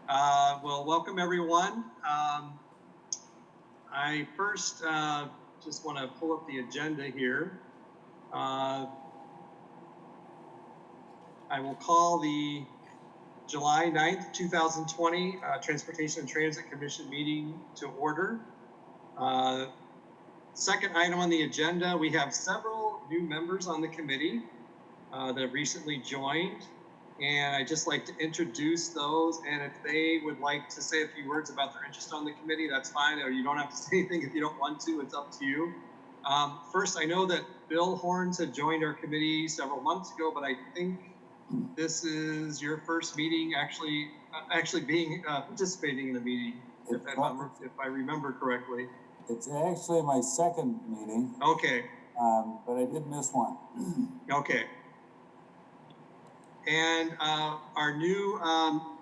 Well, welcome everyone. I first just want to pull up the agenda here. I will call the July 9th, 2020 Transportation and Transit Commission meeting to order. Second item on the agenda, we have several new members on the committee that have recently joined. And I'd just like to introduce those, and if they would like to say a few words about their interest on the committee, that's fine, or you don't have to say anything if you don't want to, it's up to you. First, I know that Bill Horns had joined our committee several months ago, but I think this is your first meeting actually being participating in the meeting, if I remember correctly. It's actually my second meeting. Okay. But I did miss one. Okay. And our new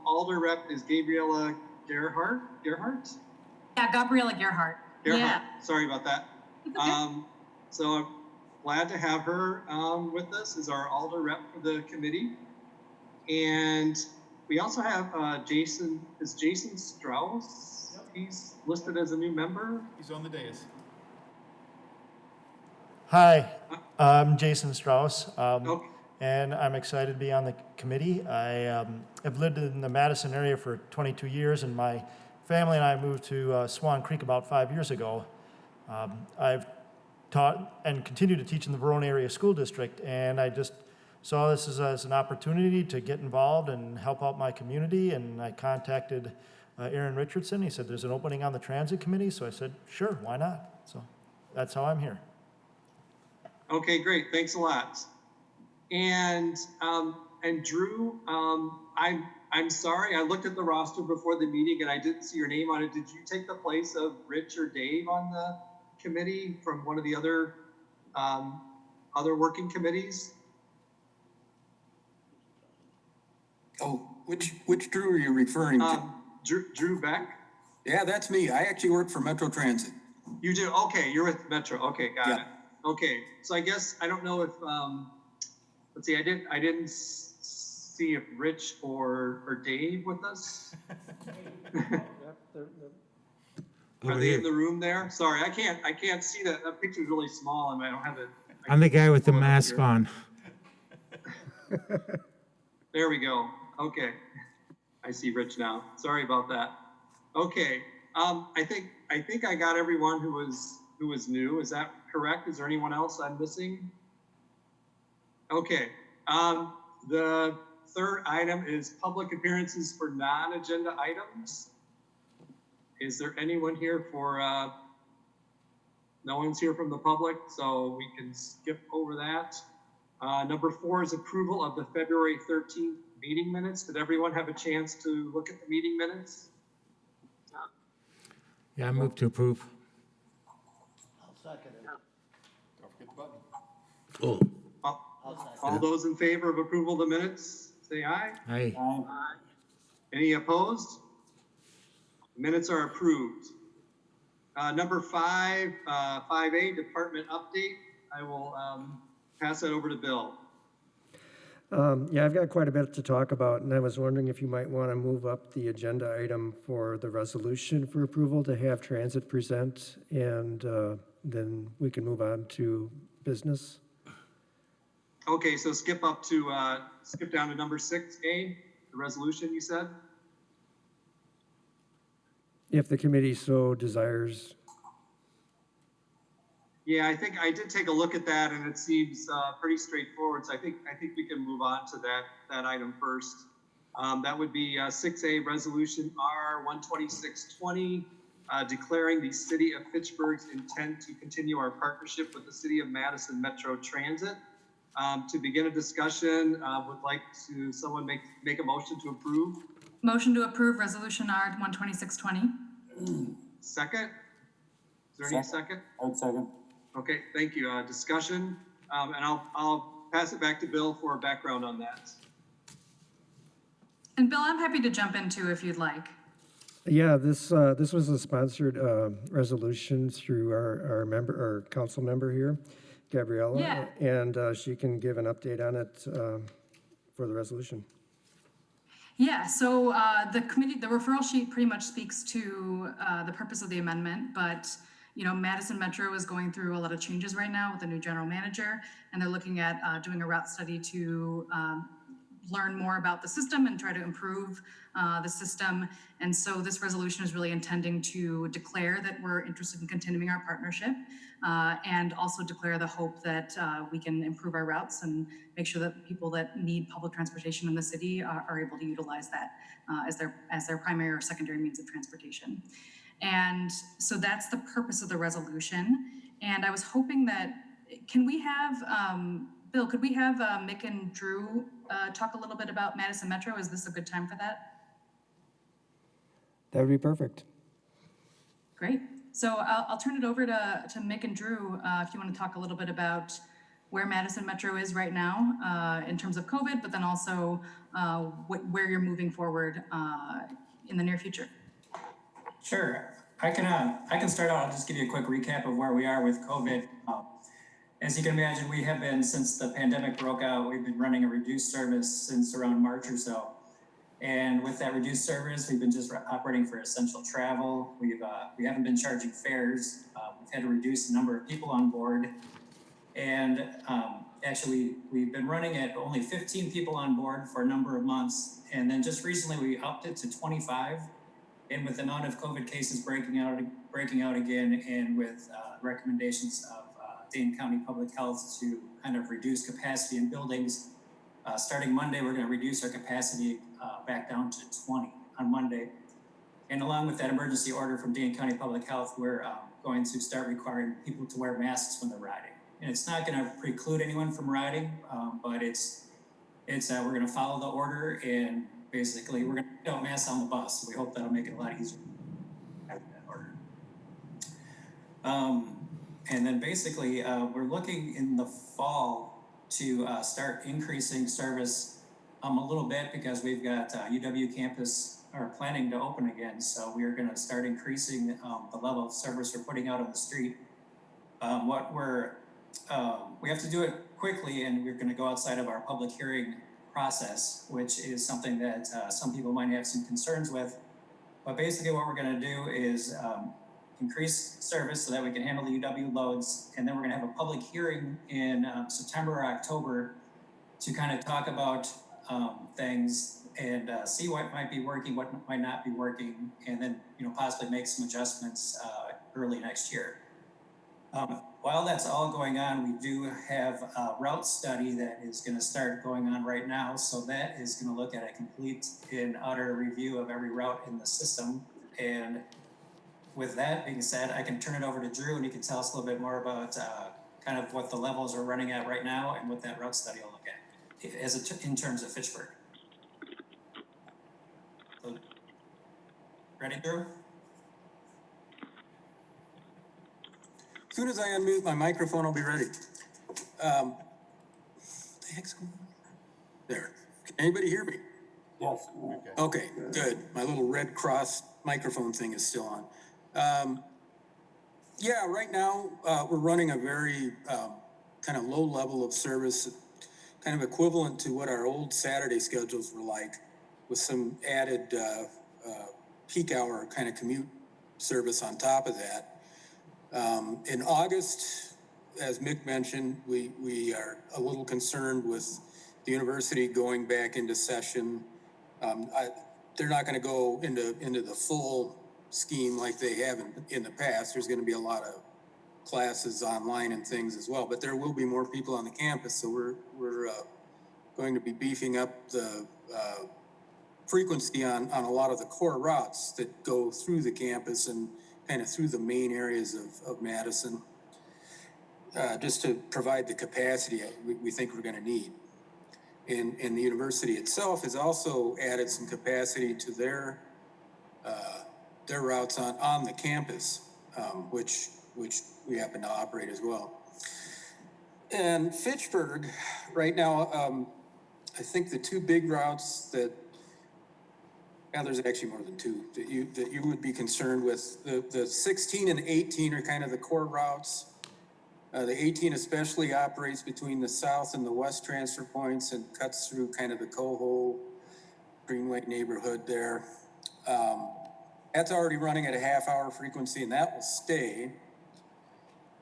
Alder rep is Gabriella Gerhardt? Yeah, Gabriella Gerhardt. Yeah. Sorry about that. Okay. So I'm glad to have her with us as our Alder rep for the committee. And we also have Jason Strauss. Yep. He's listed as a new member. He's on the dais. Hi, I'm Jason Strauss. Okay. And I'm excited to be on the committee. I have lived in the Madison area for 22 years, and my family and I moved to Swan Creek about 5 years ago. I've taught and continue to teach in the Verona Area School District, and I just saw this as an opportunity to get involved and help out my community, and I contacted Aaron Richardson. He said there's an opening on the Transit Committee, so I said, sure, why not? So that's how I'm here. Okay, great, thanks a lot. And Drew, I'm sorry, I looked at the roster before the meeting and I didn't see your name on it. Did you take the place of Rich or Dave on the committee from one of the other working committees? Oh, which Drew are you referring to? Drew Beck. Yeah, that's me. I actually work for Metro Transit. You do? Okay, you're with Metro. Okay, got it. Okay, so I guess I don't know if let's see. I didn't see if Rich or Dave with us. Are they in the room there? Sorry, I can't see that. That picture's really small, and I don't have it. I'm the guy with the mask on. There we go. Okay, I see Rich now. Sorry about that. Okay, I think I got everyone who was new. Is that correct? Is there anyone else I'm missing? Okay. The third item is public appearances for non-agenda items. Is there anyone here for? No one's here from the public, so we can skip over that. Number 4 is approval of the February 13th meeting minutes. Did everyone have a chance to look at the meeting minutes? Yeah, I move to approve. I'll second it. Don't forget the button. Oh. All those in favor of approval of the minutes, say aye. Aye. Aye. Any opposed? Minutes are approved. Number 5, 5A, department update. I will pass that over to Bill. Yeah, I've got quite a bit to talk about, and I was wondering if you might want to move up the agenda item for the resolution for approval to have transit present, and then we can move on to business. Okay, so skip down to number 6A, the resolution you said? If the committee so desires. Yeah, I think I did take a look at that and it seems pretty straightforward. So I think we can move on to that item first. That would be 6A resolution R12620, declaring the city of Fitchburg's intent to continue our partnership with the city of Madison Metro Transit. To begin a discussion, would like to someone make a motion to approve? Motion to approve resolution R12620. Second? Is there any second? I would second. Okay, thank you. Discussion, and I'll pass it back to Bill for a background on that. And Bill, I'm happy to jump in too if you'd like. Yeah, this was a sponsored resolution through our council member here, Gabriella. Yeah. And she can give an update on it for the resolution. Yeah, so the committee, the referral sheet pretty much speaks to the purpose of the amendment, but Madison Metro is going through a lot of changes right now with the new general manager, and they're looking at doing a route study to learn more about the system and try to improve the system. And so this resolution is really intending to declare that we're interested in continuing our partnership and also declare the hope that we can improve our routes and make sure that people that need public transportation in the city are able to utilize that as their primary or secondary means of transportation. And so that's the purpose of the resolution. And I was hoping that, can we have, Bill, could we have Mick and Drew talk a little bit about Madison Metro? Is this a good time for that? That would be perfect. Great. So I'll turn it over to Mick and Drew if you want to talk a little bit about where Madison Metro is right now in terms of COVID, but then also where you're moving forward in the near future. Sure. I can start out. I'll just give you a quick recap of where we are with COVID. As you can imagine, we have been, since the pandemic broke out, we've been running a reduced service since around March or so. And with that reduced service, we've been just operating for essential travel. We haven't been charging fares. We've had to reduce the number of people on board. And actually, we've been running at only 15 people on board for a number of months. And then just recently, we upped it to 25. And with the amount of COVID cases breaking out again, and with recommendations of Dane County Public Health to kind of reduce capacity in buildings, starting Monday, we're going to reduce our capacity back down to 20 on Monday. And along with that emergency order from Dane County Public Health, we're going to start requiring people to wear masks when they're riding. And it's not going to preclude anyone from riding, but we're going to follow the order, and basically we're going to put masks on the bus. So we hope that'll make it a lot easier after that order. And then basically we're looking in the fall to start increasing service a little bit, because we've got UW campus are planning to open again. So we are going to start increasing the level of service we're putting out on the street. We have to do it quickly, and we're going to go outside of our public hearing process, which is something that some people might have some concerns with. But basically what we're going to do is increase service so that we can handle the UW loads, and then we're going to have a public hearing in September or October to kind of talk about things and see what might be working, what might not be working, and then possibly make some adjustments early next year. While that's all going on, we do have a route study that is going to start going on right now. So that is going to look at a complete and utter review of every route in the system. And with that being said, I can turn it over to Drew, and he can tell us a little bit more about kind of what the levels are running at right now and what that route study will look at in terms of Fitchburg. So, ready, Drew? As soon as I unmute my microphone, I'll be ready. The heck's going on? There. Can anybody hear me? Yes. Okay, good. My little red cross microphone thing is still on. Yeah, right now we're running a very kind of low level of service, kind of equivalent to what our old Saturday schedules were like, with some added peak hour kind of commute service on top of that. In August, as Mick mentioned, we are a little concerned with the university going back into session. They're not going to go into the full scheme like they have in the past. There's going to be a lot of classes online and things as well, but there will be more people on the campus. So we're going to be beefing up the frequency on a lot of the core routes that go through the campus and kind of through the main areas of Madison, just to provide the capacity we think we're going to need. And the university itself has also added some capacity to their routes on the campus, which we happen to operate as well. And Fitchburg, right now, I think the two big routes that, there's actually more than two that you would be concerned with. The 16 and 18 are kind of the core routes. The 18 especially operates between the south and the west transfer points and cuts through kind of the Coho, Greenway neighborhood there. That's already running at a half-hour frequency, and that will stay.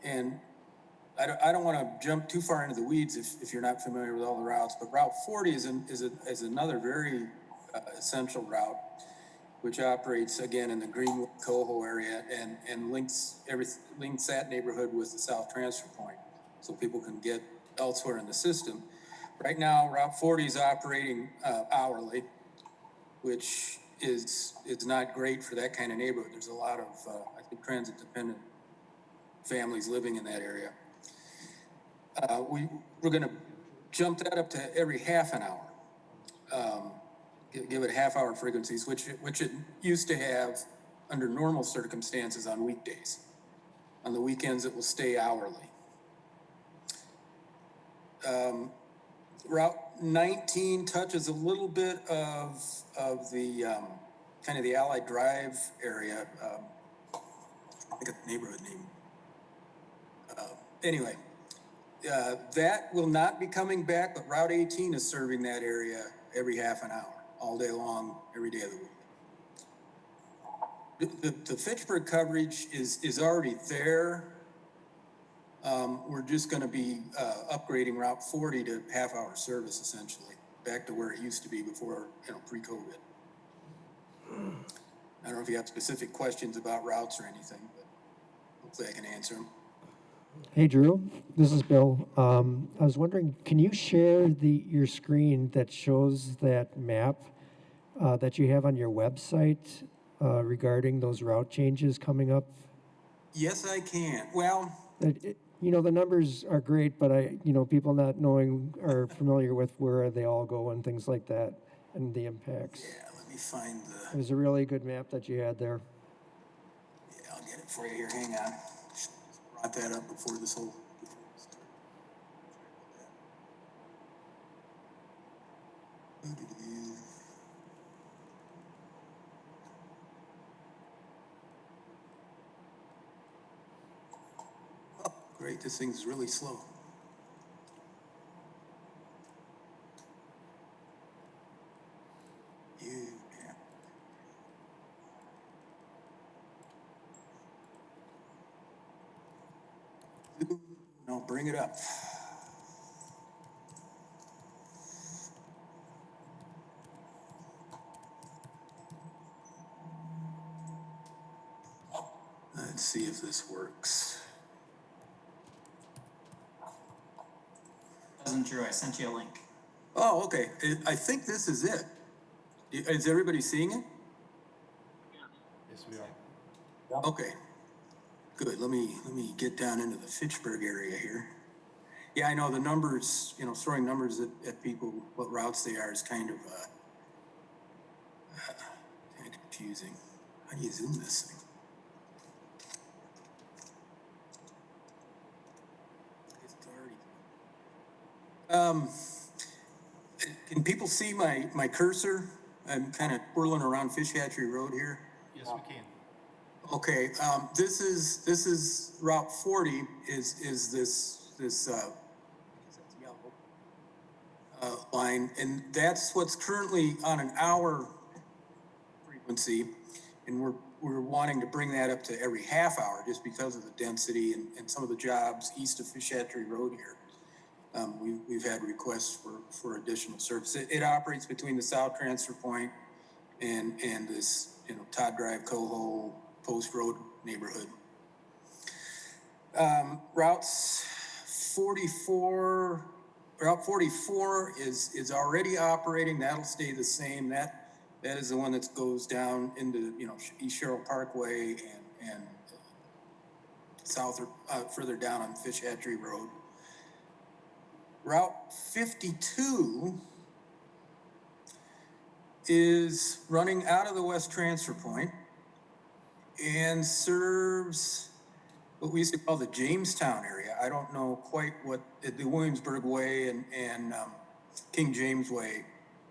And I don't want to jump too far into the weeds if you're not familiar with all the routes, but Route 40 is another very essential route, which operates again in the Greenway Coho area and links that neighborhood with the south transfer point, so people can get elsewhere in the system. Right now, Route 40 is operating hourly, which is not great for that kind of neighborhood. There's a lot of I think transit-dependent families living in that area. We're going to jump that up to every half an hour. Give it half-hour frequencies, which it used to have under normal circumstances on weekdays. On the weekends, it will stay hourly. Route 19 touches a little bit of the kind of the Allied Drive area. I think the neighborhood name. Anyway, that will not be coming back, but Route 18 is serving that area every half an hour, all day long, every day of the week. The Fitchburg coverage is already there. We're just going to be upgrading Route 40 to half-hour service, essentially, back to where it used to be before, pre-COVID. I don't know if you have specific questions about routes or anything, but hopefully I can answer them. Hey, Drew, this is Bill. I was wondering, can you share your screen that shows that map that you have on your website regarding those route changes coming up? Yes, I can. Well, the numbers are great, but people not knowing or familiar with where they all go and things like that and the impacts. yeah, let me find It was a really good map that you had there. Yeah, I'll get it for you here. Hang on. Brought that up before this whole. Oh, great, this thing's really slow. No, bring it up. Let's see if this works. Wasn't true. I sent you a link. Oh, okay. I think this is it. Is everybody seeing it? Yes, we are. Okay. Good. Let me get down into the Fitchburg area here. Yeah, I know the numbers, throwing numbers at people, what routes they are is kind of confusing. How do you zoom this thing? Can people see my cursor? I'm kind of whirling around Fish Hatchery Road here. Yes, we can. Okay, this is Route 40 is this yellow line, and that's what's currently on an hour frequency, and we're wanting to bring that up to every half hour just because of the density and some of the jobs east of Fish Hatchery Road here. We've had requests for additional service. It operates between the south transfer point and this Todd Drive, Coho, Post Road neighborhood. Route 44 is already operating. That'll stay the same. That is the one that goes down into East Sherrill Parkway and south or further down on Fish Hatchery Road. Route 52 is running out of the west transfer point and serves what we used to call the Jamestown area. I don't know quite what the Williamsburg Way and King James Way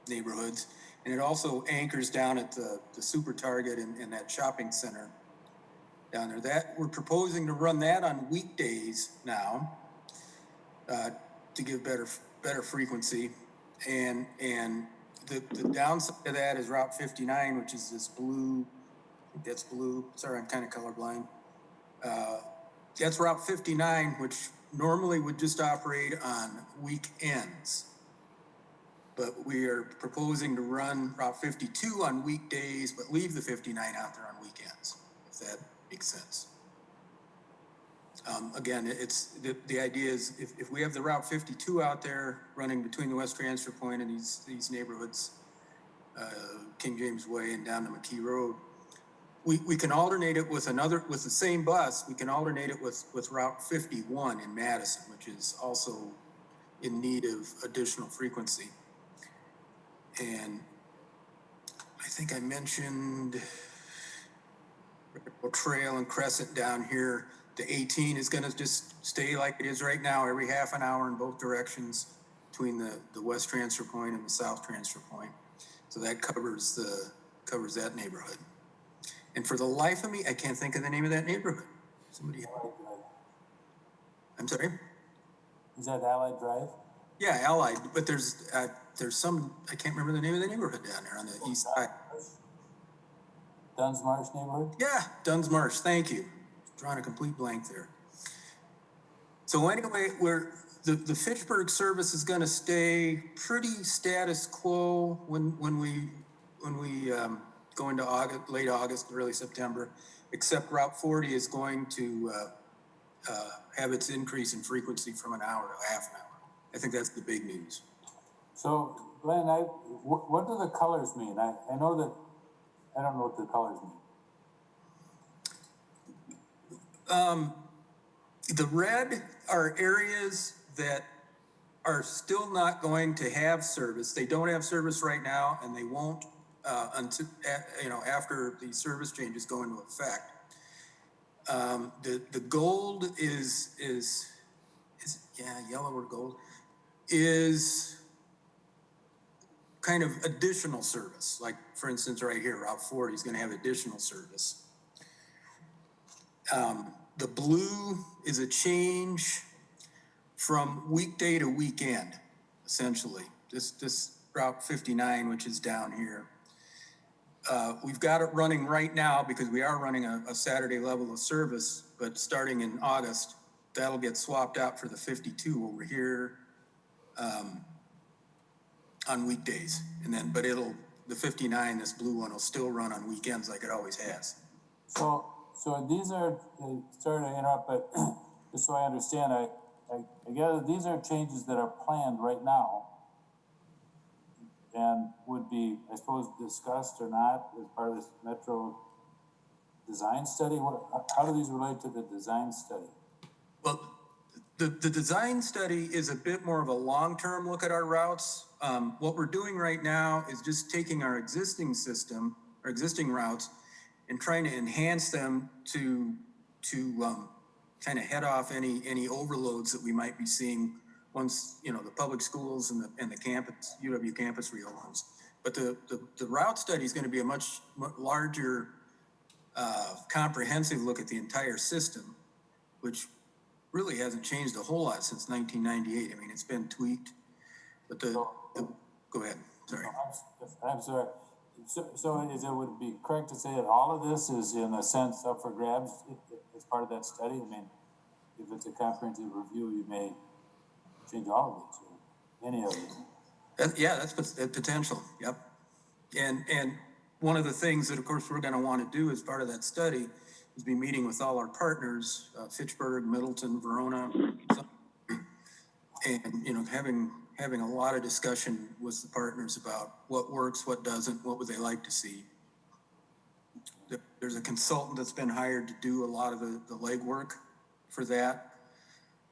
neighborhoods. And it also anchors down at the Super Target and that shopping center down there. That we're proposing to run that on weekdays now to give better frequency. And the downside of that is Route 59, which is this blue, I think that's blue. Sorry, I'm kind of colorblind. That's Route 59, which normally would just operate on weekends. But we are proposing to run Route 52 on weekdays, but leave the 59 out there on weekends, if that makes sense. Again, the idea is if we have the Route 52 out there running between the West Transfer Point and these neighborhoods, King James Way and down to Mckee Road, we can alternate it with the same bus. We can alternate it with Route 51 in Madison, which is also in need of additional frequency. And I think I mentioned Trail and Crescent down here. The 18 is gonna just stay like it is right now, every half an hour in both directions between the West Transfer Point and the South Transfer Point. So that covers that neighborhood. And for the life of me, I can't think of the name of that neighborhood. Somebody, I'm sorry? Is that Allied Drive? Yeah, Allied, but there's some, I can't remember the name of the neighborhood down there on the east side. Dunn's Marsh neighborhood? Yeah, Dunn's Marsh, thank you. Drawing a complete blank there. So anyway, the Fitchburg service is gonna stay pretty status quo when we go into August, late August, early September, except Route 40 is going to have its increase in frequency from an hour to half an hour. I think that's the big news. So, Glenn, what do the colors mean? I know that, I don't know what the colors mean. The red are areas that are still not going to have service. They don't have service right now, and they won't until after the service changes go into effect. The gold is yellow or gold is kind of additional service. Like for instance, right here, Route 40 is going to have additional service. The blue is a change from weekday to weekend, essentially. This Route 59, which is down here. We've got it running right now because we are running a Saturday level of service, but starting in August, that'll get swapped out for the 52 over here on weekdays. And then, but the 59, this blue one, will still run on weekends like it always has. So these are, sorry to interrupt, but just so I understand, I gather these are changes that are planned right now and would be, I suppose, discussed or not as part of this metro design study. How do these relate to the design study? Well, the design study is a bit more of a long-term look at our routes. What we're doing right now is just taking our existing system, our existing routes, and trying to enhance them to kind of head off any overloads that we might be seeing once the public schools and the campus, UW campus reopens. But the route study is going to be a much larger, comprehensive look at the entire system, which really hasn't changed a whole lot since 1998. I mean, it's been tweaked, but go ahead. Sorry. I'm sorry. So would it be correct to say that all of this is in a sense up for grabs as part of that study? I mean, if it's a comprehensive review, you may change all of it, or any of it. That's potential. Yep. And one of the things that, of course, we're going to want to do as part of that study is be meeting with all our partners, Fitchburg, Middleton, Verona, and having a lot of discussion with the partners about what works, what doesn't, what would they like to see. There's a consultant that's been hired to do a lot of the legwork for that.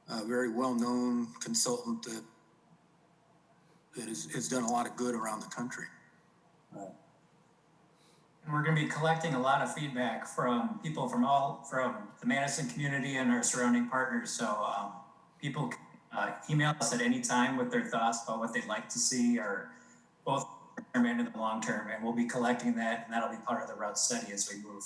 A very well-known consultant that has done a lot of good around the country. Right. And we're going to be collecting a lot of feedback from people from the Madison community and our surrounding partners. So people email us at any time with their thoughts about what they'd like to see, or both term and in the long term, and we'll be collecting that, and that'll be part of the route study as we move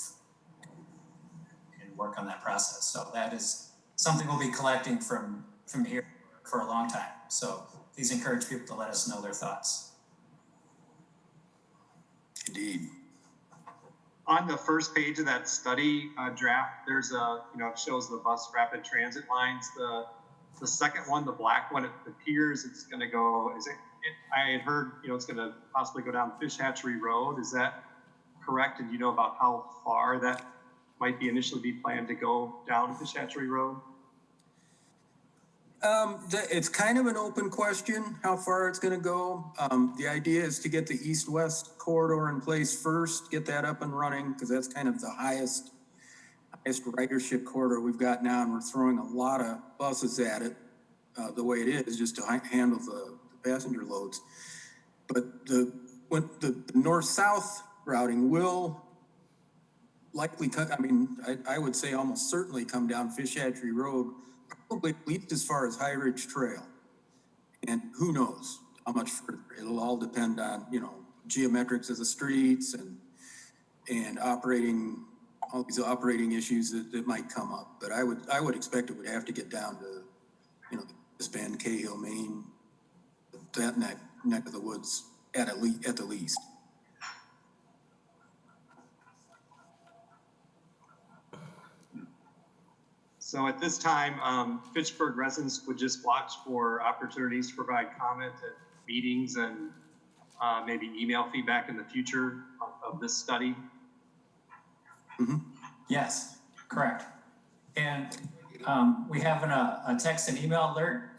and work on that process. So that is something we'll be collecting from here for a long time. So please encourage people to let us know their thoughts. Indeed. On the first page of that study draft, there's it shows the bus rapid transit lines. The second one, the black one, it appears it's going to go, I had heard, it's going to possibly go down Fish Hatchery Road. Is that correct? And you know about how far that might be initially be planned to go down Fish Hatchery Road? It's kind of an open question, how far it's gonna go. The idea is to get the east-west corridor in place first, get that up and running, because that's kind of the highest ridership corridor we've got now, and we're throwing a lot of buses at it, the way it is, just to handle the passenger loads. But the north-south routing will likely I would say almost certainly come down Fish Hatchery Road, probably at least as far as High Ridge Trail. And who knows how much further. It'll all depend on, geometrics of the streets and all these operating issues that might come up. But I would expect it would have to get down to, this Bend, Cahill, Maine, that neck of the woods at the least. So at this time, Fitchburg residents would just watch for opportunities to provide comment at meetings and maybe email feedback in the future of this study. Mm-hmm. Yes, correct. And we have a text and email alert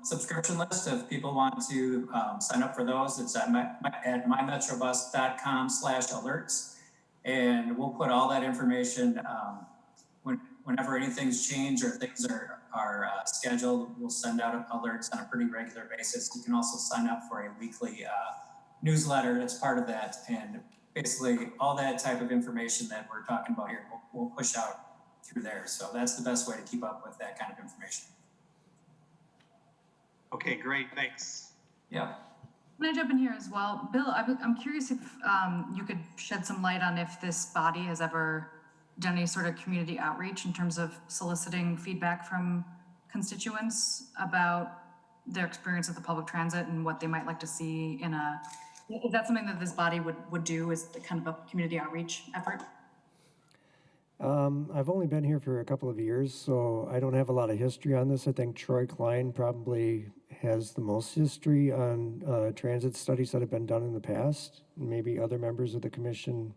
subscription list if people want to sign up for those. It's at mymetrobus.com/alerts. And we'll put all that information whenever anything's changed or things are scheduled, we'll send out alerts on a pretty regular basis. You can also sign up for a weekly newsletter that's part of that. And basically all that type of information that we're talking about here, we'll push out through there. So that's the best way to keep up with that kind of information. Okay, great, thanks. Yeah. Can I jump in here as well? Bill, I'm curious if you could shed some light on if this body has ever done any sort of community outreach in terms of soliciting feedback from constituents about their experience with the public transit and what they might like to see in is that something that this body would do, is the kind of a community outreach effort? I've only been here for a couple of years, so I don't have a lot of history on this. I think Troy Klein probably has the most history on transit studies that have been done in the past. Maybe other members of the commission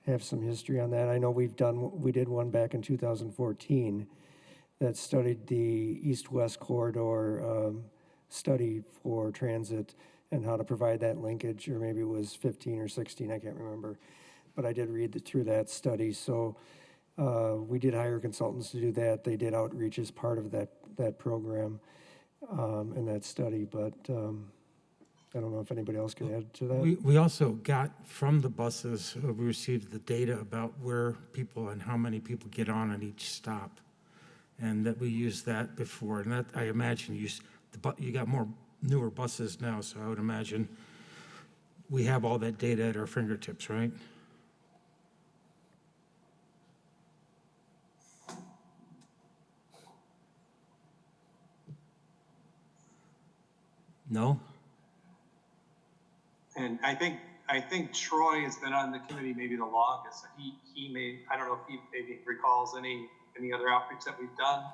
have some history on that. I know we did one back in 2014 that studied the east-west corridor study for transit and how to provide that linkage, or maybe it was 15 or 16, I can't remember. But I did read through that study. So we did hire consultants to do that. They did outreach as part of that program and that study, but I don't know if anybody else can add to that. We also got from the buses, we received the data about where people and how many people get on at each stop. And that we used that before. And that, I imagine, you got more newer buses now, so I would imagine we have all that data at our fingertips, right? No? And I think Troy has been on the committee maybe the longest. He may, I don't know if he maybe recalls any other outreach that we've done.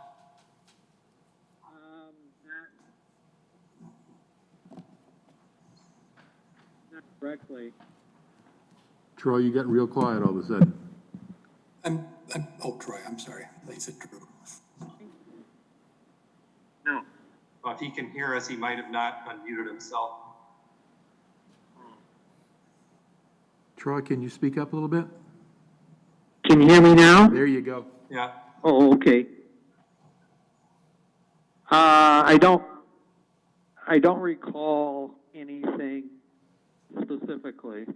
Not correctly. Troy, you got real quiet all of a sudden. Troy, I'm sorry. They said Drew. No. Well, if he can hear us, he might have not unmuted himself. Troy, can you speak up a little bit? Can you hear me now? There you go. Yeah. Oh, okay. I don't recall anything specifically.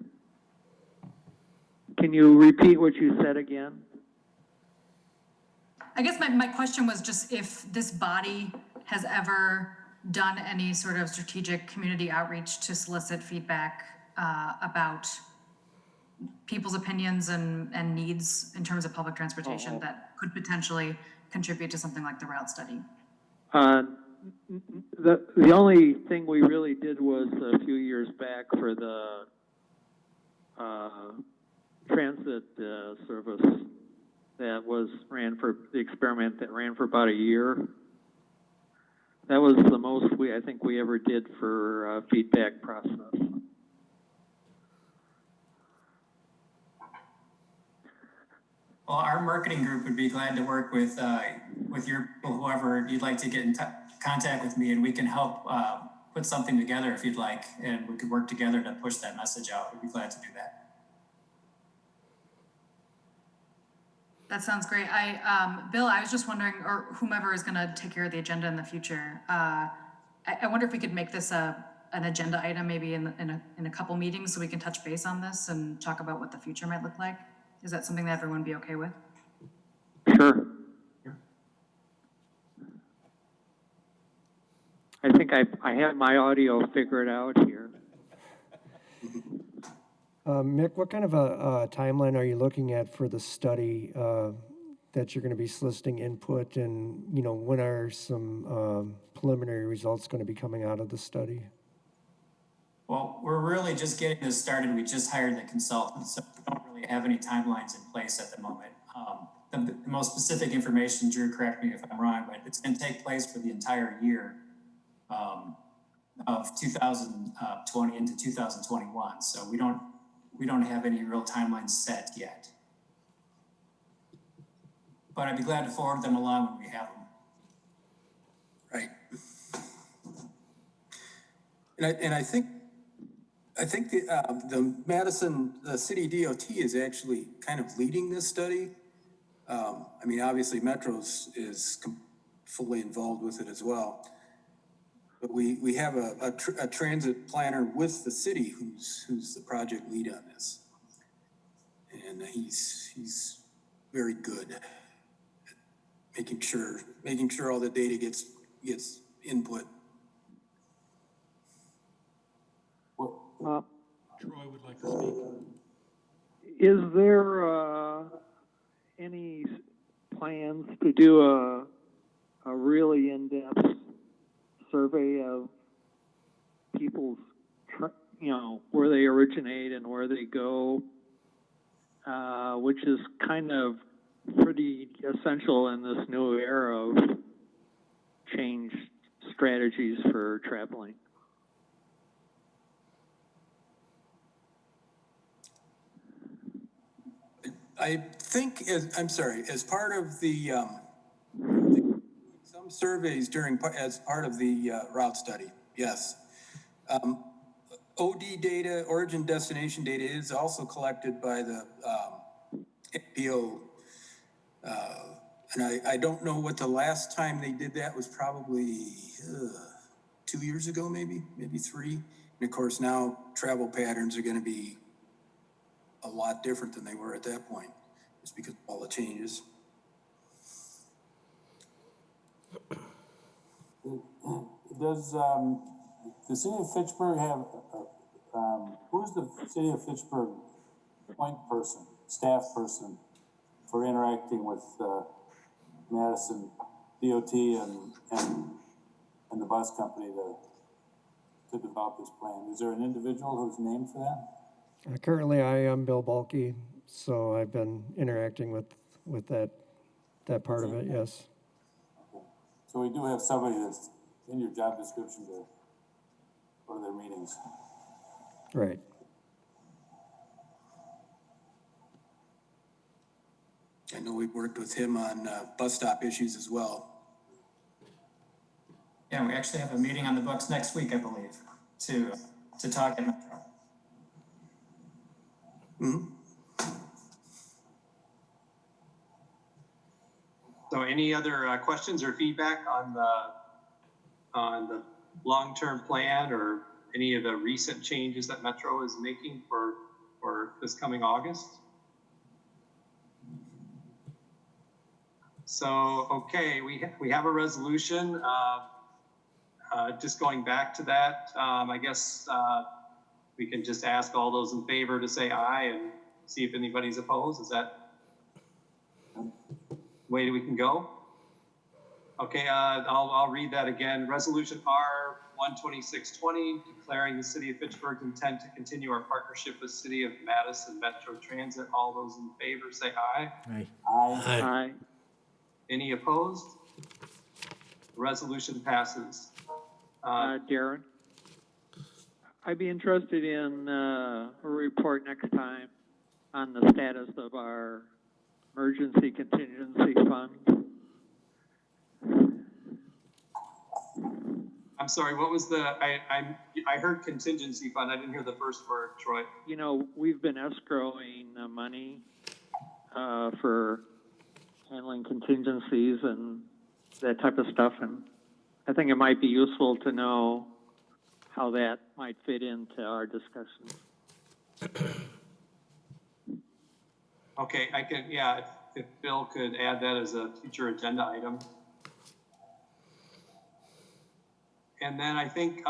Can you repeat what you said again? I guess my question was just if this body has ever done any sort of strategic community outreach to solicit feedback about people's opinions and needs in terms of public transportation that could potentially contribute to something like the route study. The only thing we really did was a few years back for the transit service that ran for the experiment that ran for about a year. That was the most I think we ever did for feedback process. Well, our marketing group would be glad to work with your whoever you'd like to get in contact with me, and we can help put something together if you'd like, and we could work together to push that message out. We'd be glad to do that. That sounds great. Bill, I was just wondering, or whomever is going to take care of the agenda in the future, I wonder if we could make this an agenda item maybe in a couple meetings so we can touch base on this and talk about what the future might look like. Is that something that everyone would be okay with? Sure. I think I have my audio figured out here. Mick, what kind of a timeline are you looking at for the study that you're going to be soliciting input, and when are some preliminary results going to be coming out of the study? Well, we're really just getting this started. We just hired the consultant, so we don't really have any timelines in place at the moment. The most specific information, Drew, correct me if I'm wrong, but it's going to take place for the entire year of 2020 into 2021. So we don't have any real timelines set yet. But I'd be glad to forward them along when we have them. Right. And I think the Madison, the city DOT is actually kind of leading this study. I mean, obviously Metros is fully involved with it as well. But we have a transit planner with the city who's the project lead on this. And he's very good at making sure all the data gets input. Troy would like to speak. Is there any plans to do a really in-depth survey of people's, where they originate and where they go, which is kind of pretty essential in this new era of change strategies for traveling? I think, as part of the, some surveys as part of the route study, yes. OD data, origin destination data, is also collected by the NPO. And I don't know what the last time they did that was, probably 2 years ago, maybe 3. And of course now travel patterns are going to be a lot different than they were at that point, just because of all the changes. Does the city of Fitchburg have, who's the city of Fitchburg point person, staff person for interacting with Madison DOT and the bus company to develop this plan? Is there an individual who's named for that? Currently, I am Bill Balke, so I've been interacting with that part of it, yes. Okay. So we do have somebody that's in your job description to go to their meetings. Right. I know we've worked with him on bus stop issues as well. Yeah, we actually have a meeting on the books next week, I believe, to talk at Metro. Mm-hmm. So any other questions or feedback on the long-term plan, or any of the recent changes that Metro is making for this coming August? So, okay, we have a resolution. Just going back to that, I guess we can just ask all those in favor to say aye and see if anybody's opposed. Is that the way we can go? Okay, I'll read that again. Resolution 12620, declaring the city of Fitchburg's intent to continue our partnership with City of Madison Metro Transit. All those in favor say aye. Aye. Aye. Any opposed? The resolution passes. Darren, I'd be interested in a report next time on the status of our emergency contingency fund. I'm sorry, what was the, I heard contingency fund. I didn't hear the first word, Troy. You know, we've been escrowing money for handling contingencies and that type of stuff, and I think it might be useful to know how that might fit into our discussions. Okay, I can, yeah, if Bill could add that as a future agenda item. And then I think,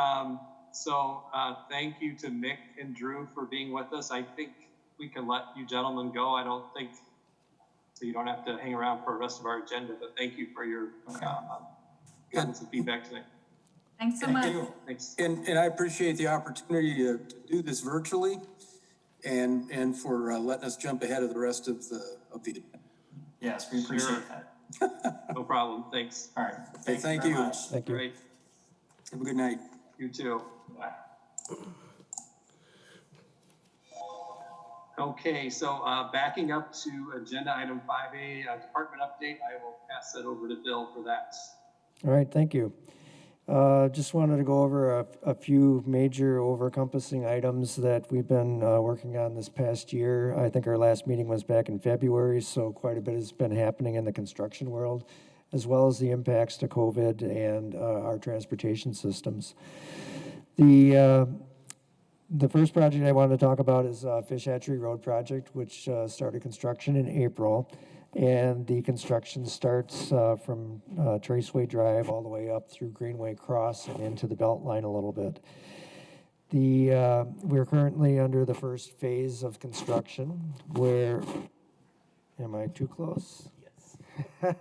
thank you to Mick and Drew for being with us. I think we can let you gentlemen go. I don't think, so you don't have to hang around for the rest of our agenda, but thank you for your comments and feedback today. Thanks so much. Thanks. And I appreciate the opportunity to do this virtually and for letting us jump ahead of the rest of the. Yes, we appreciate that. No problem. Thanks. All right. Thank very you. much. Thank you. Great. Have a good night. You too. Bye. Okay, so backing up to agenda item 5A, department update, I will pass that over to Bill for that. All right, thank you. Just wanted to go over a few major over-encompassing items that we've been working on this past year. I think our last meeting was back in February, so quite a bit has been happening in the construction world, as well as the impacts to COVID and our transportation systems. The first project I wanted to talk about is Fish Hatchery Road project, which started construction in April. And the construction starts from Traceway Drive all the way up through Greenway Cross and into the Belt Line a little bit. We're currently under the first phase of construction where, am I too close? Yes.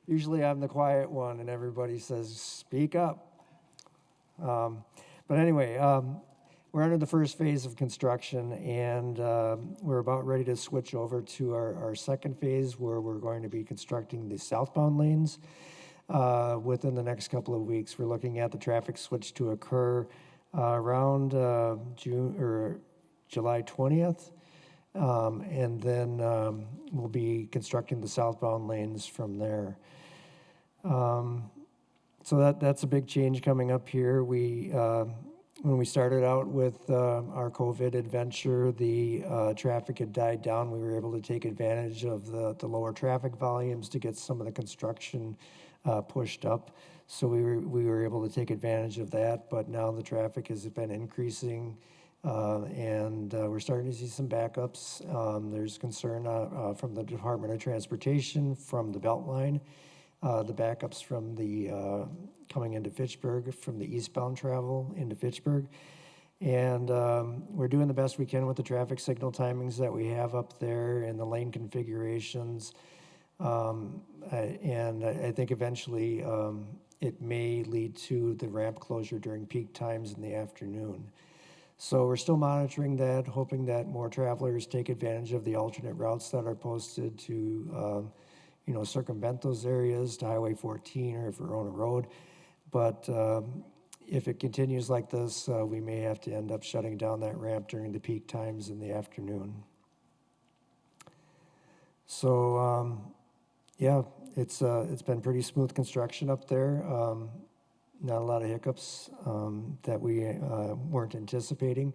Usually I'm the quiet one and everybody says, speak up. But anyway, we're under the first phase of construction, and we're about ready to switch over to our second phase, where we're going to be constructing the southbound lanes within the next couple of weeks. We're looking at the traffic switch to occur around June or July 20th, and then we'll be constructing the southbound lanes from there. So that's a big change coming up here. When we started out with our COVID adventure, the traffic had died down. We were able to take advantage of the lower traffic volumes to get some of the construction pushed up. So we were able to take advantage of that, but now the traffic has been increasing and we're starting to see some backups. There's concern from the Department of Transportation, from the Beltline, the backups from the coming into Fitchburg, from the eastbound travel into Fitchburg. And we're doing the best we can with the traffic signal timings that we have up there and the lane configurations. And I think eventually it may lead to the ramp closure during peak times in the afternoon. So we're still monitoring that, hoping that more travelers take advantage of the alternate routes that are posted to circumvent those areas to Highway 14 or Verona Road. But if it continues like this, we may have to end up shutting down that ramp during the peak times in the afternoon. So, it's been pretty smooth construction up there. Not a lot of hiccups that we weren't anticipating.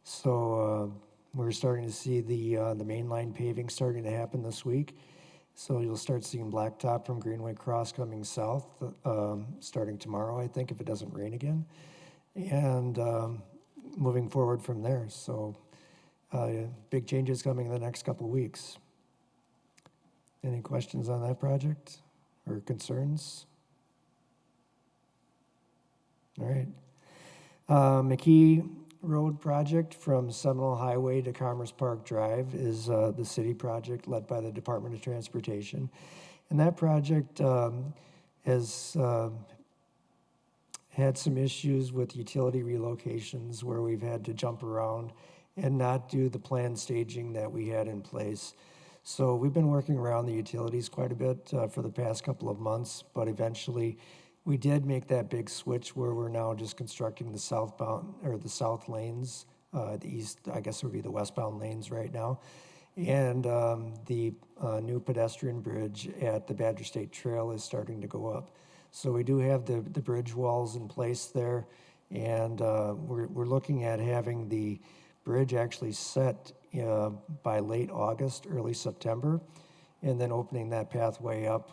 So we're starting to see the mainline paving starting to happen this week. So you'll start seeing blacktop from Greenway Cross coming south starting tomorrow, I think, if it doesn't rain again. And moving forward from there. So big changes coming in the next couple of weeks. Any questions on that project or concerns? All right. Mckee Road project from Seminole Highway to Commerce Park Drive is the city project led by the Department of Transportation. And that project has had some issues with utility relocations where we've had to jump around and not do the planned staging that we had in place. So we've been working around the utilities quite a bit for the past couple of months, but eventually we did make that big switch where we're now just constructing the southbound or the south lanes. The east, I guess, would be the westbound lanes right now. And the new pedestrian bridge at the Badger State Trail is starting to go up. So we do have the bridge walls in place there, and we're looking at having the bridge actually set by late August, early September, and then opening that pathway up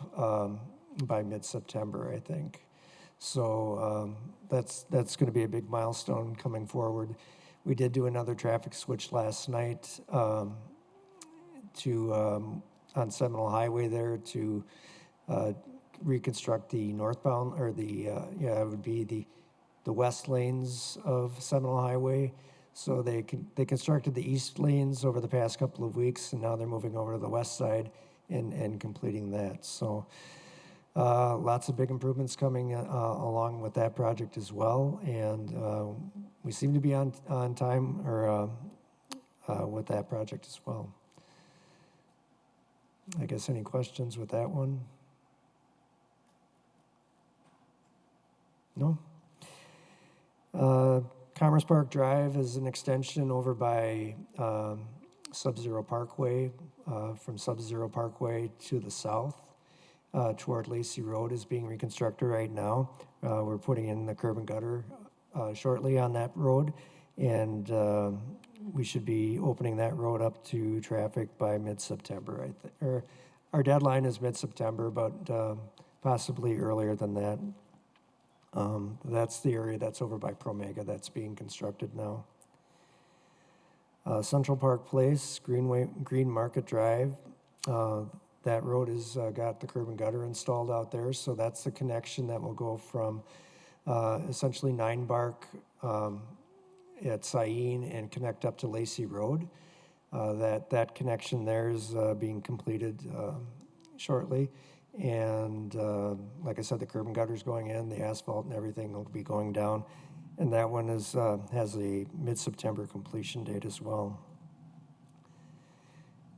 by mid-September, I think. So that's going to be a big milestone coming forward. We did do another traffic switch last night to on Seminole Highway there to reconstruct the northbound, or the it would be the west lanes of Seminole Highway. So they constructed the east lanes over the past couple of weeks, and now they're moving over to the west side and completing that. So lots of big improvements coming along with that project as well, and we seem to be on time or with that project as well. I guess any questions with that one? No? Commerce Park Drive is an extension over by Sub-Zero Parkway, from Sub-Zero Parkway to the south toward Lacey Road is being reconstructed right now. We're putting in the curb and gutter shortly on that road, and we should be opening that road up to traffic by mid-September. Or our deadline is mid-September, but possibly earlier than that. That's the area that's over by Promega that's being constructed now. Central Park Place, Greenway, Green Market Drive, that road has got the curb and gutter installed out there, so that's the connection that will go from essentially Nine Bark at Syene and connect up to Lacey Road. That connection there is being completed shortly. And like I said, the curb and gutter is going in, the asphalt and everything will be going down. And that one is has a mid-September completion date as well.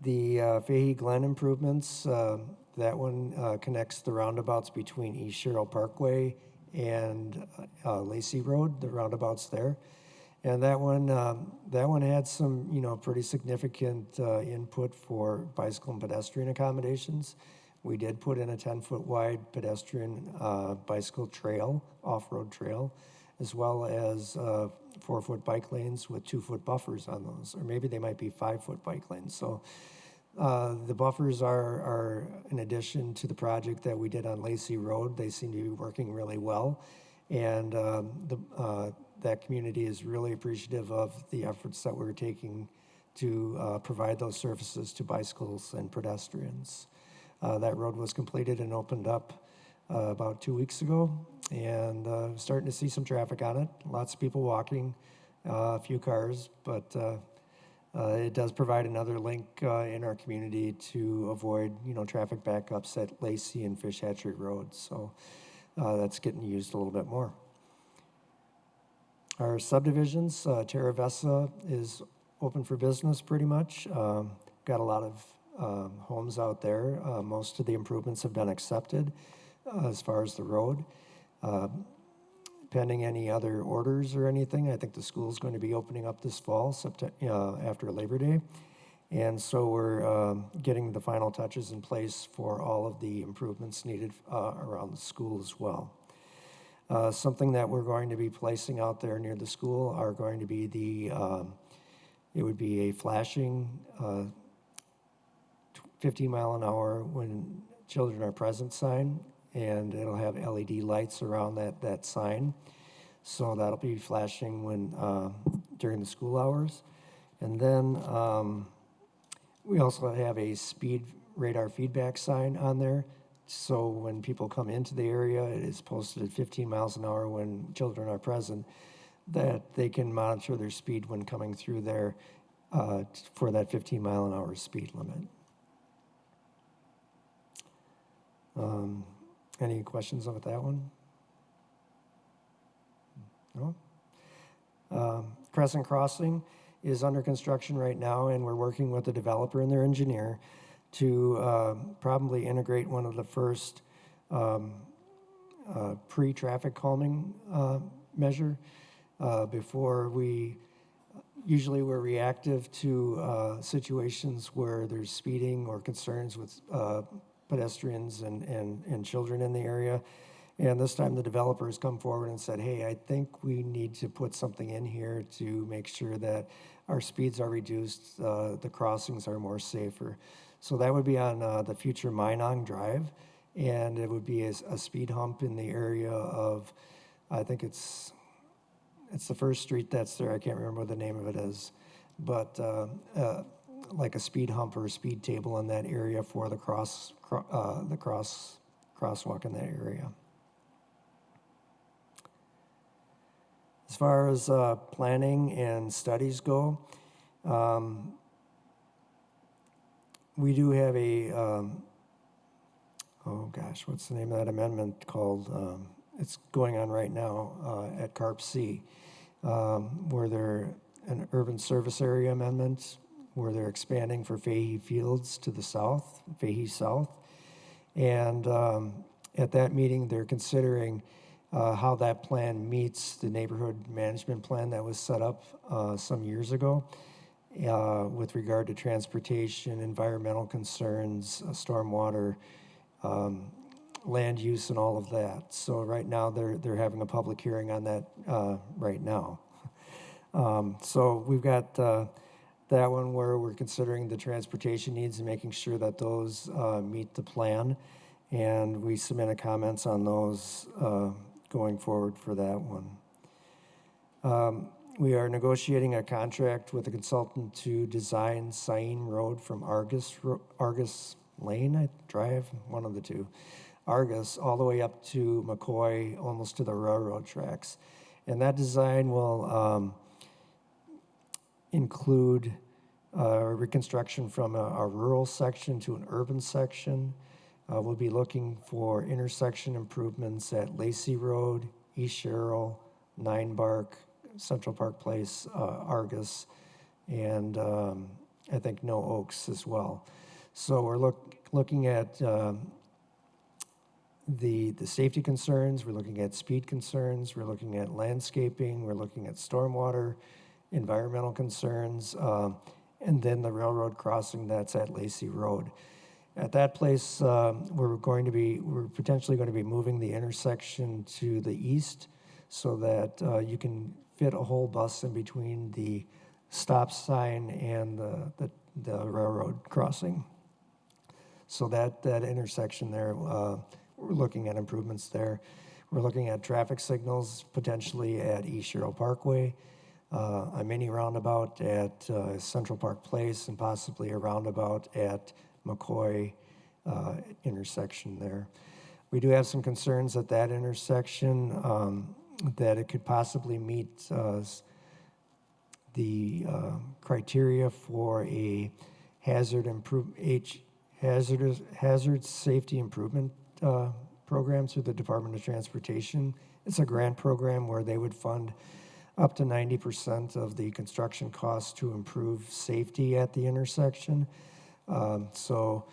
The Fahey Glen improvements, that one connects the roundabouts between East Sherrill Parkway and Lacey Road, the roundabouts there. And that one had some, pretty significant input for bicycle and pedestrian accommodations. We did put in a 10-foot wide pedestrian bicycle trail, off-road trail, as well as 4-foot bike lanes with 2-foot buffers on those, or maybe they might be 5-foot bike lanes. So the buffers are in addition to the project that we did on Lacey Road. They seem to be working really well, and that community is really appreciative of the efforts that we're taking to provide those services to bicycles and pedestrians. That road was completed and opened up about 2 weeks ago, and starting to see some traffic on it. Lots of people walking, a few cars, but it does provide another link in our community to avoid, traffic backups at Lacey and Fish Hatchery Road. So that's getting used a little bit more. Our subdivisions, Terra Vesa is open for business pretty much. Got a lot of homes out there. Most of the improvements have been accepted as far as the road. Pending any other orders or anything, I think the school's going to be opening up this fall, after Labor Day. And so we're getting the final touches in place for all of the improvements needed around the school as well. Something that we're going to be placing out there near the school are going to be it would be a flashing 50 mile an hour when children are present sign, and it'll have LED lights around that sign. So that'll be flashing when during the school hours. And then we also have a speed radar feedback sign on there. So when people come into the area, it is posted at 15 miles an hour when children are present, that they can monitor their speed when coming through there for that 15 mile an hour speed limit. Any questions about that one? No? Crescent Crossing is under construction right now, and we're working with the developer and their engineer to probably integrate one of the first pre-traffic calming measure before usually we're reactive to situations where there's speeding or concerns with pedestrians and children in the area. And this time the developers come forward and said, hey, I think we need to put something in here to make sure that our speeds are reduced, the crossings are more safer. So that would be on the future Minong Drive, and it would be a speed hump in the area of, I think it's the first street that's there. I can't remember what the name of it is, but like a speed hump or a speed table in that area for the crosswalk in that area. As far as planning and studies go, we do have a, oh gosh, what's the name of that amendment called? It's going on right now at Carp C, where they're an urban service area amendment, where they're expanding for Fahey Fields to the south, Fahey South. And at that meeting, they're considering how that plan meets the neighborhood management plan that was set up some years ago with regard to transportation, environmental concerns, stormwater, land use, and all of that. So right now they're having a public hearing on that right now. So we've got that one where we're considering the transportation needs and making sure that those meet the plan, and we submitted comments on those going forward for that one. We are negotiating a contract with a consultant to design Sain Road from Argus Lane, Drive, one of the two, Argus, all the way up to McCoy, almost to the railroad tracks. And that design will include reconstruction from a rural section to an urban section. We'll be looking for intersection improvements at Lacey Road, East Sherrill, Nine Bark, Central Park Place, Argus, and I think No Oaks as well. So we're looking at the safety concerns, we're looking at speed concerns, we're looking at landscaping, we're looking at stormwater, environmental concerns, and then the railroad crossing that's at Lacey Road. At that place, we're potentially going to be moving the intersection to the east so that you can fit a whole bus in between the stop sign and the railroad crossing. So that intersection there, we're looking at improvements there. We're looking at traffic signals potentially at East Sherrill Parkway, a mini roundabout at Central Park Place, and possibly a roundabout at McCoy intersection there. We do have some concerns at that intersection that it could possibly meet the criteria for a hazard safety improvement program through the Department of Transportation. It's a grant program where they would fund up to 90% of the construction costs to improve safety at the intersection. So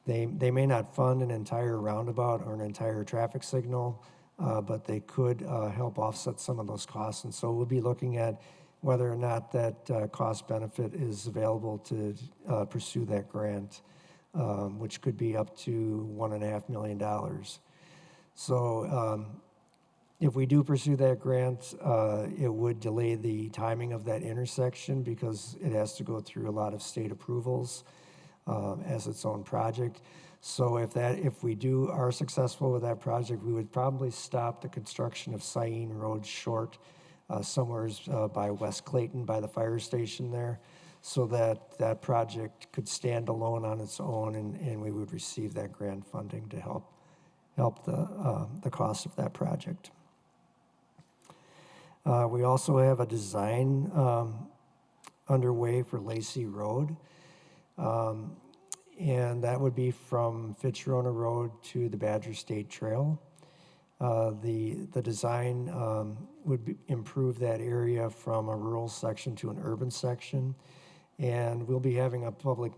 they may not fund an entire roundabout or an entire traffic signal, but they could help offset some of those costs. And so we'll be looking at whether or not that cost benefit is available to pursue that grant, which could be up to $1.5 million. So if we do pursue that grant, it would delay the timing of that intersection because it has to go through a lot of state approvals as its own project. So if we are successful with that project, we would probably stop the construction of Sain Road short somewhere by West Clayton, by the fire station there, so that project could stand alone on its own, and we would receive that grant funding to help the cost of that project. We also have a design underway for Lacey Road. And that would be from Fitzroy Road to the Badger State Trail. The design improve that area from a rural section to an urban section. And we'll be having a public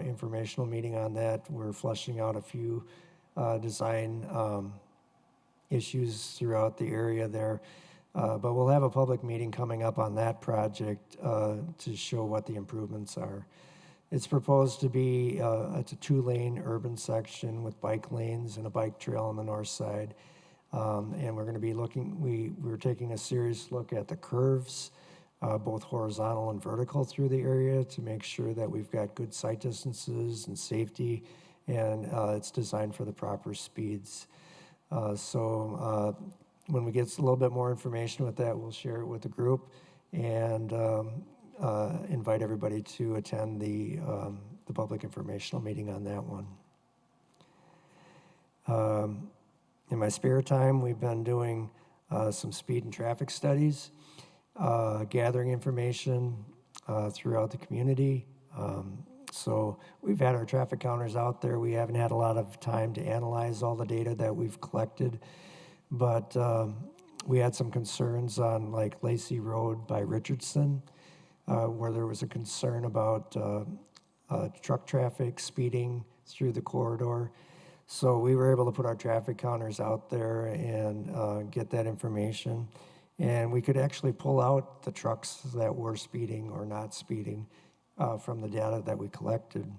informational meeting on that. We're fleshing out a few design issues throughout the area there. But we'll have a public meeting coming up on that project to show what the improvements are. It's proposed to be it's a 2-lane urban section with bike lanes and a bike trail on the north side. And we're going to be we're taking a serious look at the curves, both horizontal and vertical through the area to make sure that we've got good sight distances and safety, and it's designed for the proper speeds. When we get a little bit more information with that, we'll share it with the group and invite everybody to attend the public informational meeting on that one. In my spare time, we've been doing some speed and traffic studies, gathering information throughout the community. So we've had our traffic counters out there. We haven't had a lot of time to analyze all the data that we've collected, but we had some concerns on like Lacey Road by Richardson, where there was a concern about truck traffic speeding through the corridor. So we were able to put our traffic counters out there and get that information. And we could actually pull out the trucks that were speeding or not speeding from the data that we collected.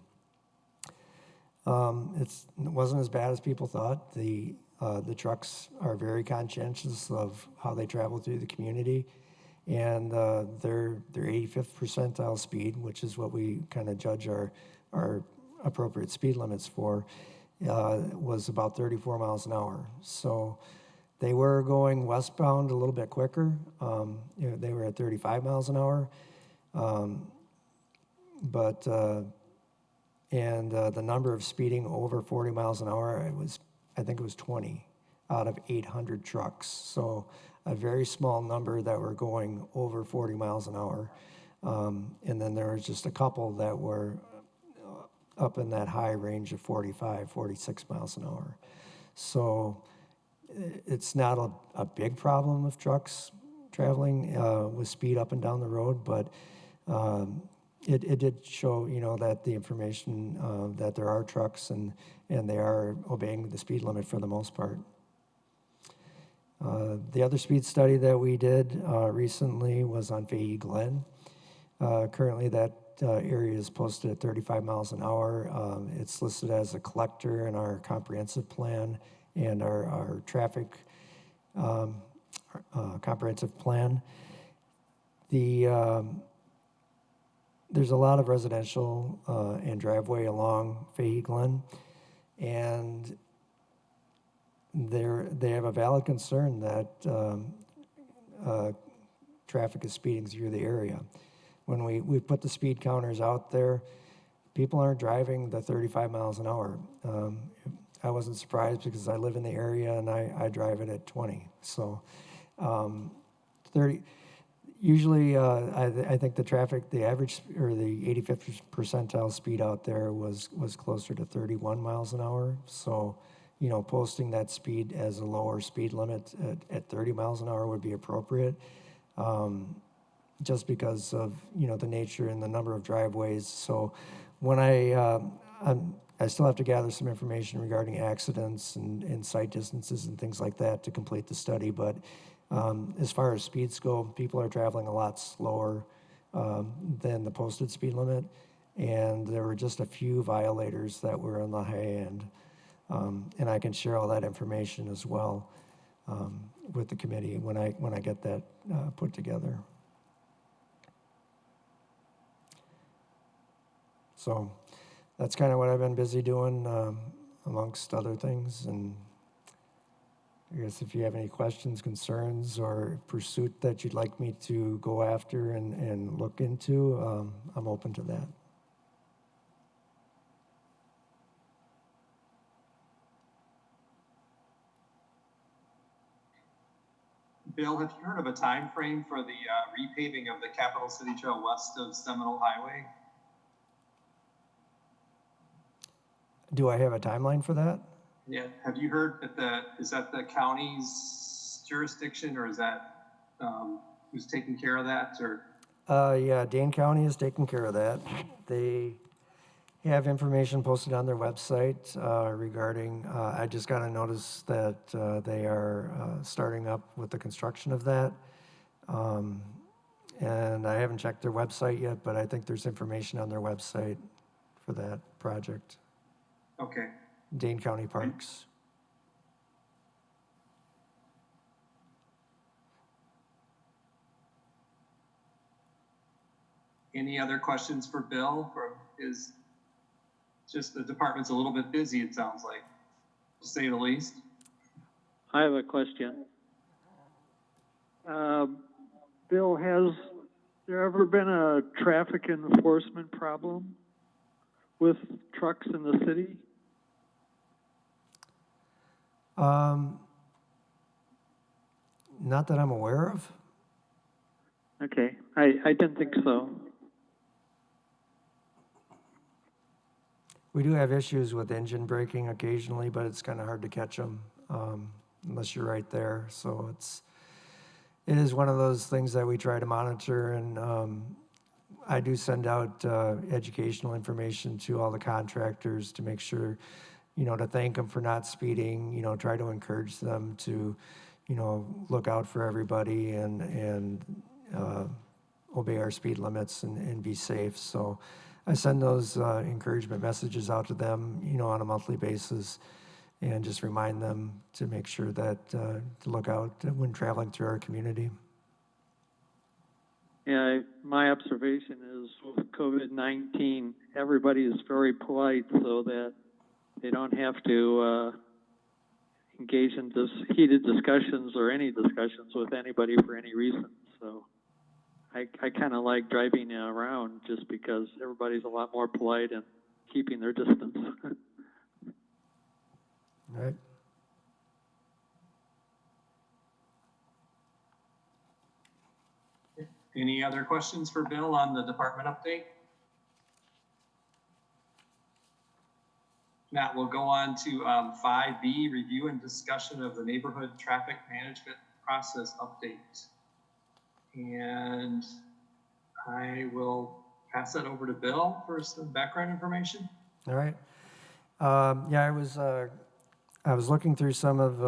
It wasn't as bad as people thought. The trucks are very conscientious of how they travel through the community. And their 85th percentile speed, which is what we kind of judge our appropriate speed limits for, was about 34 miles an hour. So they were going westbound a little bit quicker. They were at 35 miles an hour. The number of speeding over 40 miles an hour, I think it was 20 out of 800 trucks. So a very small number that were going over 40 miles an hour. And then there was just a couple that were up in that high range of 45, 46 miles an hour. So it's not a big problem of trucks traveling with speed up and down the road, but it did show, that the information that there are trucks and they are obeying the speed limit for the most part. The other speed study that we did recently was on Fahey Glen. Currently that area is posted at 35 miles an hour. It's listed as a collector in our comprehensive plan and our traffic comprehensive plan. There's a lot of residential and driveway along Fahey Glen, and they have a valid concern that traffic is speeding through the area. When we put the speed counters out there, people aren't driving the 35 miles an hour. I wasn't surprised because I live in the area and I drive it at 20. So 30. Usually, I think the average or the 85th percentile speed out there was closer to 31 miles an hour. So, posting that speed as a lower speed limit at 30 miles an hour would be appropriate, just because of the nature and the number of driveways. So, when I still have to gather some information regarding accidents and sight distances and things like that to complete the study, but. As far as speeds go, people are traveling a lot slower than the posted speed limit, and there were just a few violators that were on the high end. And I can share all that information as well with the committee when I get that put together. So that's kind of what I've been busy doing amongst other things. And I guess if you have any questions, concerns, or pursuit that you'd like me to go after and look into, I'm open to that. Bill, have you heard of a time frame for the repaving of the Capital City Trail west of Seminole Highway? Do I have a timeline for that? Yeah, have you heard that is that the county's jurisdiction, or is that, who's taking care of that, or? Yeah, Dane County is taking care of that. They have information posted on their website regarding, I just got a notice that they are starting up with the construction of that. And I haven't checked their website yet, but I think there's information on their website for that project. Okay. Dane County Parks. Any other questions for Bill? Just the department's a little bit busy, it sounds like, to say the least. I have a question. Bill, has there ever been a traffic enforcement problem with trucks in the city? Not that I'm aware of. Okay, I didn't think so. We do have issues with engine braking occasionally, but it's kind of hard to catch them unless you're right there. So it is one of those things that we try to monitor, and I do send out educational information to all the contractors to make sure, to thank them for not speeding, try to encourage them to, look out for everybody and obey our speed limits and be safe. So I send those encouragement messages out to them, on a monthly basis, and just remind them to make sure that to look out when traveling through our community. Yeah, my observation is with COVID-19, everybody is very polite so that they don't have to engage in heated discussions or any discussions with anybody for any reason. So I kind of like driving around just because everybody's a lot more polite and keeping their distance. Right. Any other questions for Bill on the department update? Now we'll go on to 5B, review and discussion of the neighborhood traffic management process update. And I will pass that over to Bill for some background information. All right. Yeah, I was looking through some of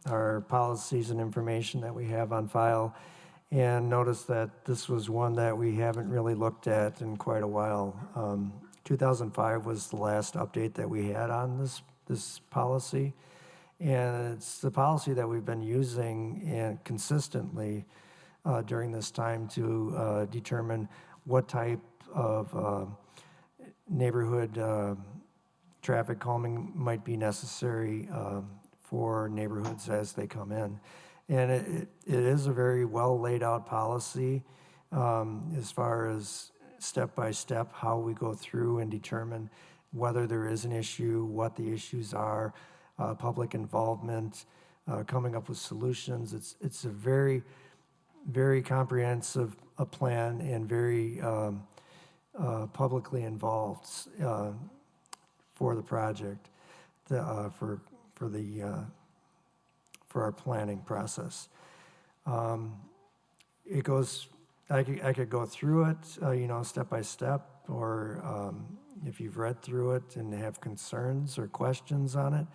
our policies and information that we have on file, and noticed that this was one that we haven't really looked at in quite a while. 2005 was the last update that we had on this policy, and it's the policy that we've been using and consistently during this time to determine what type of neighborhood traffic calming might be necessary for neighborhoods as they come in. And it is a very well laid out policy as far as step by step how we go through and determine whether there is an issue, what the issues are, public involvement, coming up with solutions. It's a very, very comprehensive plan and very publicly involved for the project, for our planning process. It goes. I could go through it, step by step, or if you've read through it and have concerns or questions on it,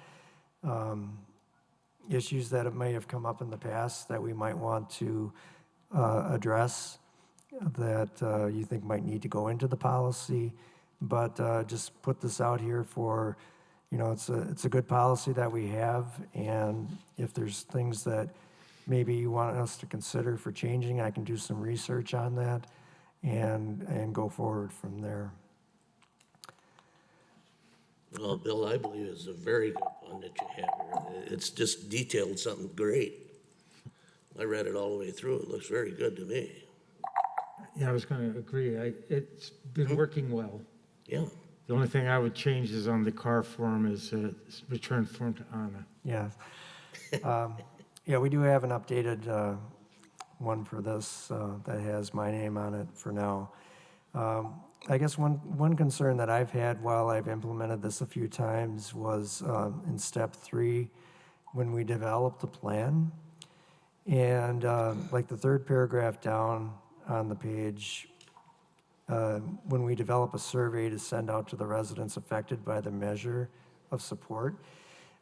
issues that it may have come up in the past that we might want to address that you think might need to go into the policy, but just put this out here for, it's a good policy that we have, and if there's things that maybe you want us to consider for changing, I can do some research on that and go forward from there. Well, Bill, I believe it's a very good one that you have here. It's just detailed something great. I read it all the way through. It looks very good to me. Yeah, I was going to agree. It's been working well. Yeah. The only thing I would change is on the car form is return form to Anna. Yeah. Yeah, we do have an updated one for this that has my name on it for now. I guess one concern that I've had while I've implemented this a few times was in step 3, when we developed the plan. And like the third paragraph down on the page, when we develop a survey to send out to the residents affected by the measure of support,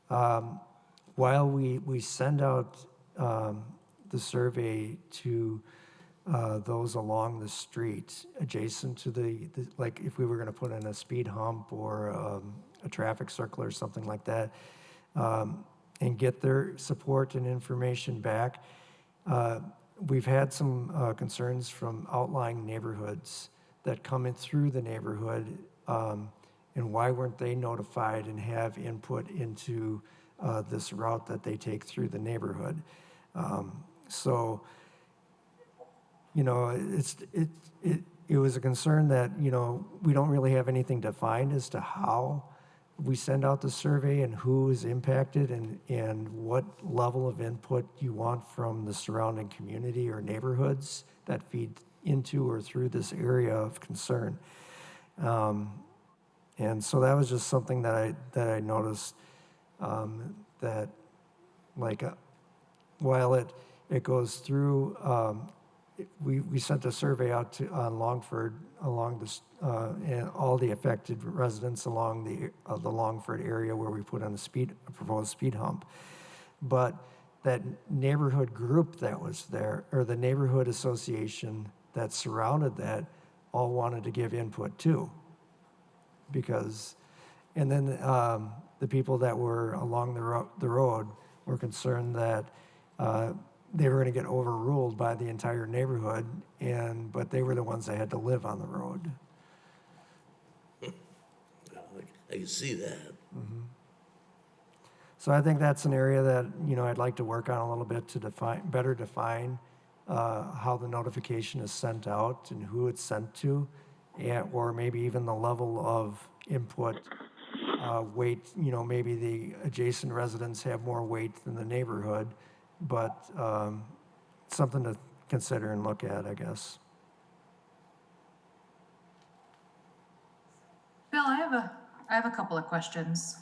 while we send out the survey to those along the street adjacent to like if we were going to put in a speed hump or a traffic circle or something like that, and get their support and information back. We've had some concerns from outlying neighborhoods that come in through the neighborhood, and why weren't they notified and have input into this route that they take through the neighborhood. So, you know, it was a concern that, you know, we don't really have anything defined as to how we send out the survey and who is impacted and what level of input you want from the surrounding community or neighborhoods that feed into or through this area of concern. And so that was just something that I noticed, that like while it goes through, we sent a survey out on Longford along this and all the affected residents along the Longford area where we put on a proposed speed hump. But that neighborhood group that was there, or the neighborhood association that surrounded that, all wanted to give input too. Because, and then the people that were along the road were concerned that they were going to get overruled by the entire neighborhood, but they were the ones that had to live on the road. I can see that. Mm-hmm. So I think that's an area that, you know, I'd like to work on a little bit to better define how the notification is sent out and who it's sent to, or maybe even the level of input weight. You know, maybe the adjacent residents have more weight than the neighborhood, but something to consider and look at, I guess. Bill, I have a couple of questions.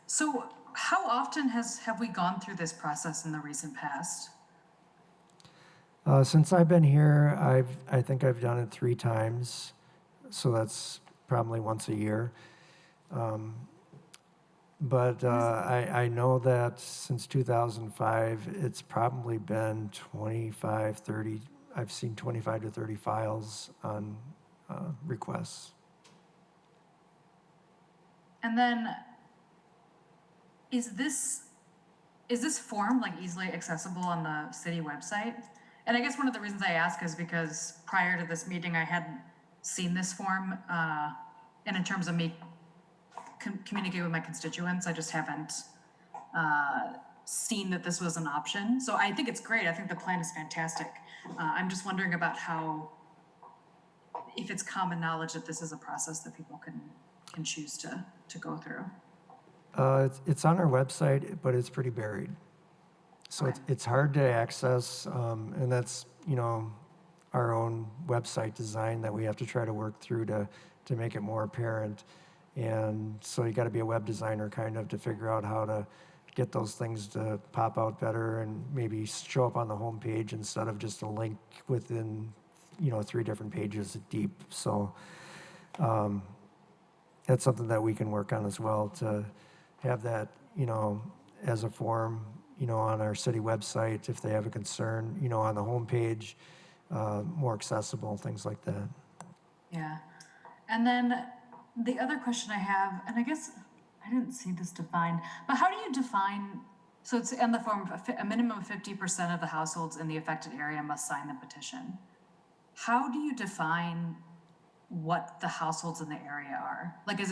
So how often have we gone through this process in the recent past? Since I've been here, I think I've done it 3 times, so that's probably once a year. But I know that since 2005, it's probably been 25, 30, I've seen 25 to 30 files on requests. And then, is this form like easily accessible on the city website? And I guess one of the reasons I ask is because prior to this meeting, I hadn't seen this form, and in terms of me communicate with my constituents, I just haven't seen that this was an option. So I think it's great. I think the plan is fantastic. I'm just wondering about if it's common knowledge that this is a process that people can choose to go through. It's on our website, but it's pretty buried. So Okay. it's hard to access, and that's, you know, our own website design that we have to try to work through to make it more apparent. And so you got to be a web designer kind of to figure out how to get those things to pop out better and maybe show up on the home page instead of just a link within, you know, 3 different pages deep. So that's something that we can work on as well, to have that, you know, as a form, you know, on our city website if they have a concern, you know, on the home page, more accessible, things like that. Yeah. And then the other question I have, and I guess I didn't see this defined, but how do you define, so it's in the form of a minimum of 50% of the households in the affected area must sign the petition. How do you define what the households in the area are? Like, if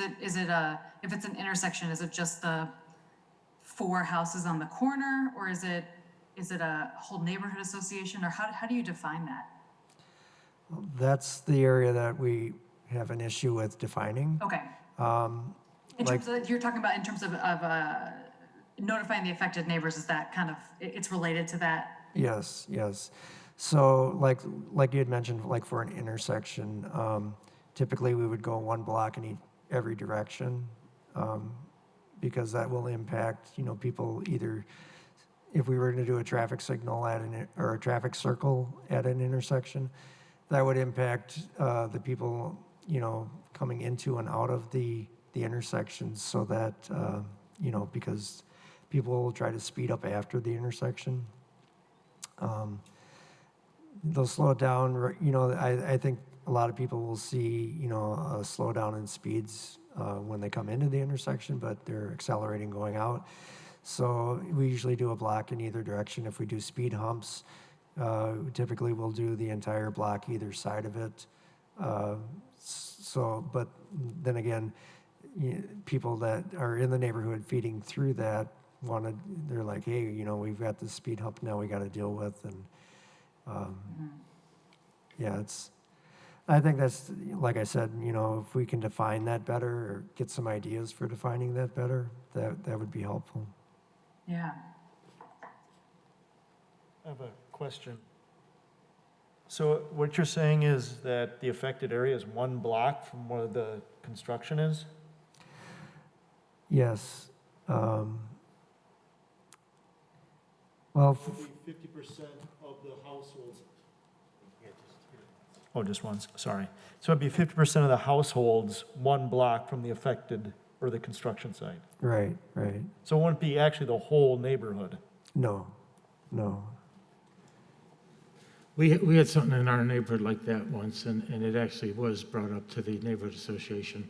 it's an intersection, is it just the 4 houses on the corner, or is it a whole neighborhood association, or how do you define that? That's the area that we have an issue with defining. Okay. In terms of, you're talking about in terms of notifying the affected neighbors, is that kind of, it's related to that? Yes, yes. So like you had mentioned, like for an intersection, typically we would go one block in every direction, because that will impact, people either, if we were to do a traffic signal or a traffic circle at an intersection, that would impact the people, coming into and out of the intersections, so that, because people will try to speed up after the intersection. They'll slow it down, I think a lot of people will see, a slowdown in speeds when they come into the intersection, but they're accelerating going out. So we usually do a block in either direction. If we do speed humps, typically we'll do the entire block either side of it. But then again, people that are in the neighborhood feeding through that they're like, hey, we've got this speed hump now we got to deal with, and yeah, I think that's, like I said, if we can define that better or get some ideas for defining that better, that would be helpful. Yeah. I have a question. So what you're saying is that the affected area is one block from where the construction is? Yes. Well, 50% of the households. Oh, just once, sorry. So it'd be 50% of the households, one block from the affected or the construction site. right. So it wouldn't be actually the whole neighborhood. No. We had something in our neighborhood like that once, and it actually was brought up to the neighborhood association.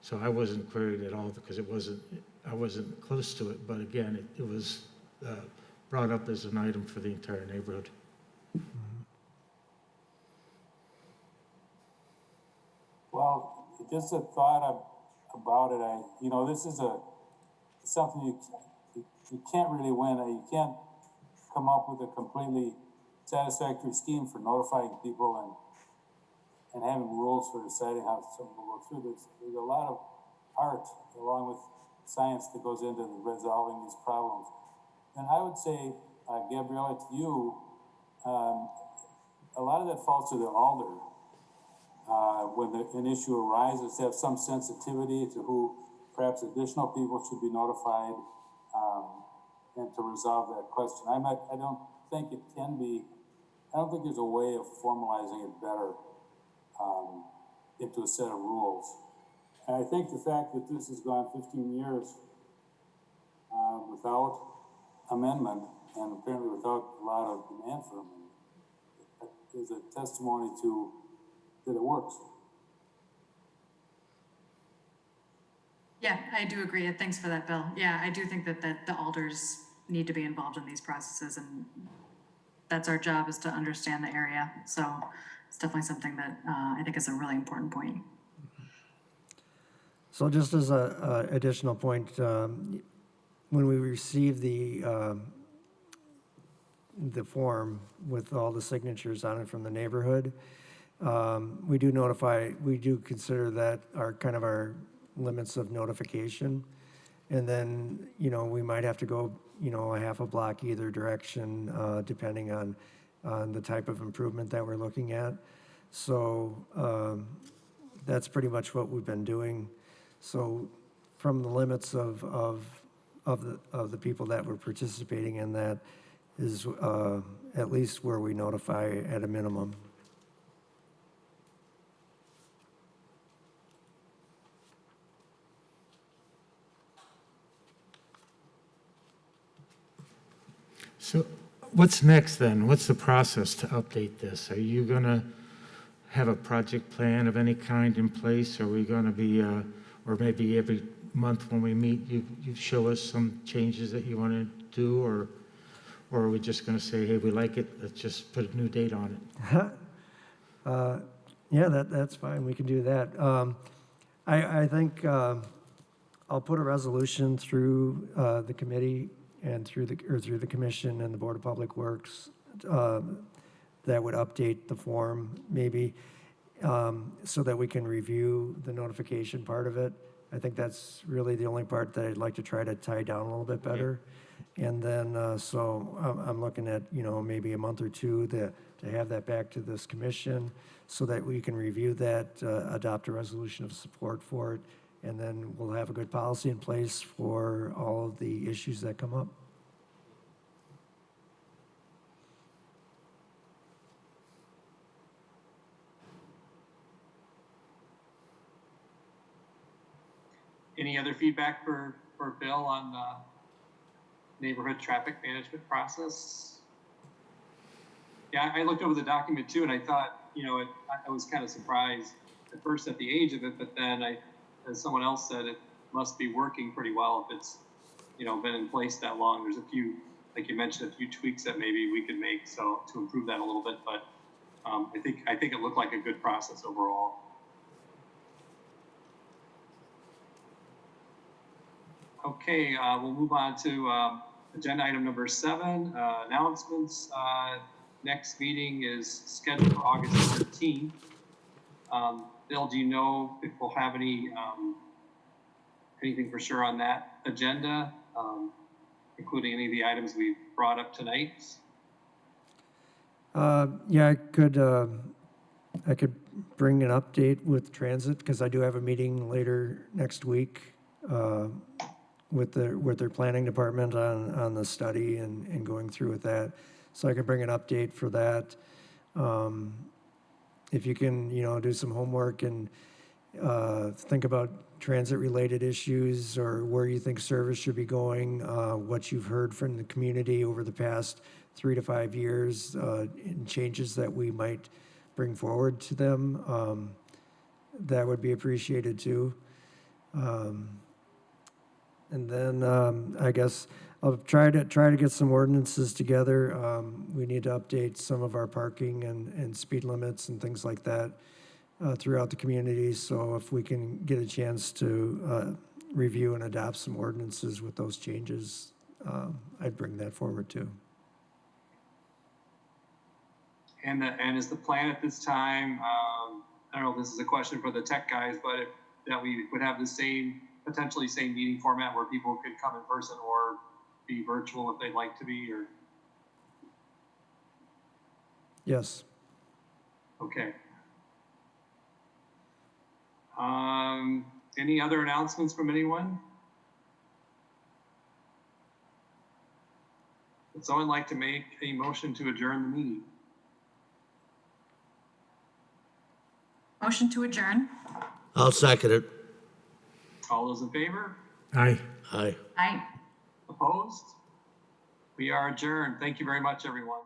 So I wasn't queried at all because I wasn't close to it, but again, it was brought up as an item for the entire neighborhood. Well, just a thought about it, this is something you can't really win. You can't come up with a completely satisfactory scheme for notifying people and having rules for deciding how something will go through. There's a lot of art along with science that goes into resolving these problems. And I would say, Gabriella, to you, a lot of that falls to the alder. When an issue arises, to have some sensitivity to who perhaps additional people should be notified, and to resolve that question. I don't think it can be, I don't think there's a way of formalizing it better into a set of rules. And I think the fact that this has gone 15 years without amendment, and apparently without a lot of demand for amendment, is a testimony to that it works. Yeah, I do agree. Thanks for that, Bill. Yeah, I do think that the alders need to be involved in these processes, and that's our job, is to understand the area. So it's definitely something that I think is a really important point. So just as a additional point, when we receive the form with all the signatures on it from the neighborhood, we do consider that our limits of notification. And then, we might have to go, a half a block either direction, depending on the type of improvement that we're looking at. So that's pretty much what we've been doing. So from the limits of the people that were participating in that is at least where we notify at a minimum. So what's next then? What's the process to update this? Are you going to have a project plan of any kind in place? Are we going to be, or maybe every month when we meet, you show us some changes that you want to do, or are we just going to say, hey, we like it, let's just put a new date on it? Yeah, that's fine. We can do that. I think I'll put a resolution through the committee and through the commission and the Board of Public Works that would update the form, maybe, so that we can review the notification part of it. I think that's really the only part that I'd like to try to tie down a little bit better. And then, so I'm looking at, you know, maybe a month or two to have that back to this commission so that we can review that, adopt a resolution of support for it, and then we'll have a good policy in place for all of the issues that come up. Any other feedback for Bill on neighborhood traffic management process? Yeah, I looked over the document too, and I thought, you know, I was kind of surprised at first at the age of it, but then as someone else said, it must be working pretty well if it's, you know, been in place that long. There's a few, like you mentioned, a few tweaks that maybe we could make so to improve that a little bit, but I think it looked like a good process overall. Okay, we'll move on to agenda item number 7, announcements. Next meeting is scheduled for August 13th. Bill, do you know if we'll have anything for sure on that agenda, including any of the items we brought up tonight? Yeah, I could bring an update with transit because I do have a meeting later next week with their planning department on the study and going through with that. So I could bring an update for that. If you can, you know, do some homework and think about transit-related issues or where you think service should be going, what you've heard from the community over the past 3 to 5 years, and changes that we might bring forward to them, that would be appreciated too. And then I guess I'll try to get some ordinances together. We need to update some of our parking and speed limits and things like that throughout the community. So if we can get a chance to review and adopt some ordinances with those changes, I'd bring that forward too. And is the plan at this time, I don't know if this is a question for the tech guys, but that we would have the potentially same meeting format where people could come in person or be virtual if they'd like to be, or? Yes. Okay. Any other announcements from anyone? Would someone like to make a motion to adjourn the meeting? Motion to adjourn. I'll second it. All those in favor? Aye. Aye. Aye. Opposed? We are adjourned. Thank you very much, everyone.